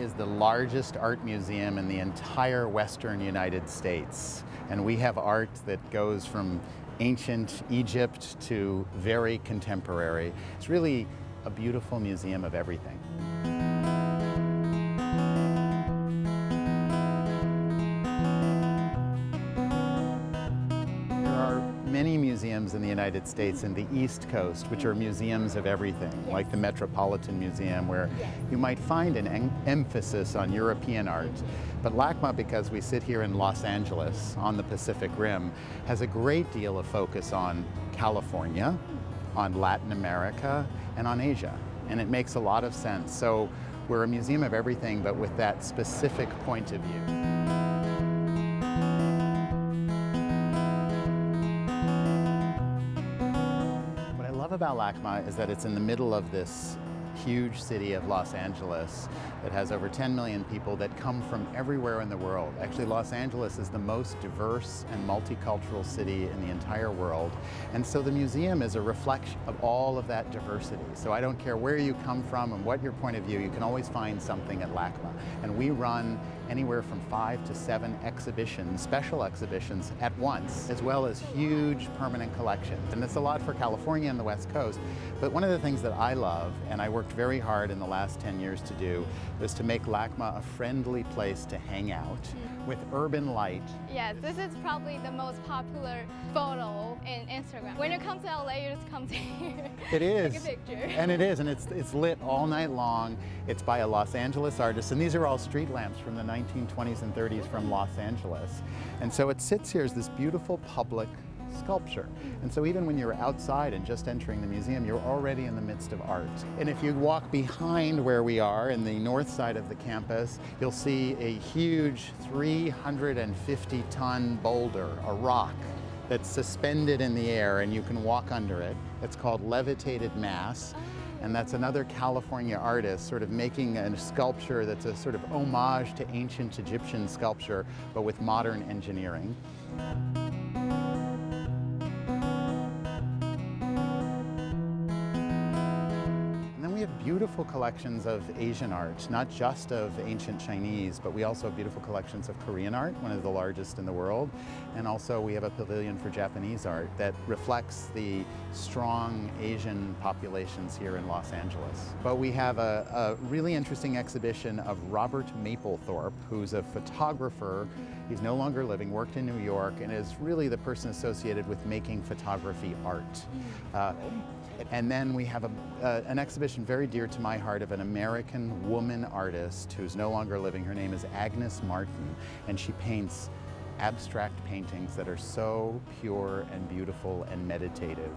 is the largest art museum in the entire western United States. And we have art that goes from ancient Egypt to very contemporary. It's really a beautiful museum of everything. Many museums in the United States in the East Coast, which are museums of everything, like the Metropolitan Museum, where you might find an emphasis on European art. But LACMA, because we sit here in Los Angeles on the Pacific Rim, has a great deal of focus on California, on Latin America, and on Asia. And it makes a lot of sense. So we're a museum of everything, but with that specific point of view. About LACMA is that it's in the middle of this huge city of Los Angeles that has over 10 million people that come from everywhere in the world. Actually, Los Angeles is the most diverse and multicultural city in the entire world. And so the museum is a reflection of all of that diversity. So I don't care where you come from and what your point of view, you can always find something at LACMA. And we run anywhere from 5 to 7 exhibitions, special exhibitions at once, as well as huge permanent collections. And it's a lot for California and the West Coast. But one of the things that I love, and I worked very hard in the last 10 years to do, was to make LACMA a friendly place to hang out with urban light. Yes, this is probably the most popular photo in Instagram. When you come to LA, you just come to here. It is. Take a picture. And it is, and it's lit all night long. It's by a Los Angeles artist, and these are all street lamps from the 1920s and 30s from Los Angeles. And so it sits here as this beautiful public sculpture. And so even when you're outside and just entering the museum, you're already in the midst of art. And if you walk behind where we are in the north side of the campus, you'll see a huge 350-ton boulder, a rock, that's suspended in the air and you can walk under it. It's called levitated mass. And that's another California artist sort of making a sculpture that's a sort of homage to ancient Egyptian sculpture, but with modern engineering. Beautiful collections of Asian art, not just of ancient Chinese, but we also have beautiful collections of Korean art, one of the largest in the world. And also we have a pavilion for Japanese art that reflects the strong Asian populations here in Los Angeles. But we have a really interesting exhibition of Robert Mapplethorpe, who's a photographer. He's no longer living, worked in New York, and is really the person associated with making photography art. And then we have an exhibition very dear to my heart of an American woman artist who's no longer living. Her name is Agnes Martin, and she paints abstract paintings that are so pure and beautiful and meditative.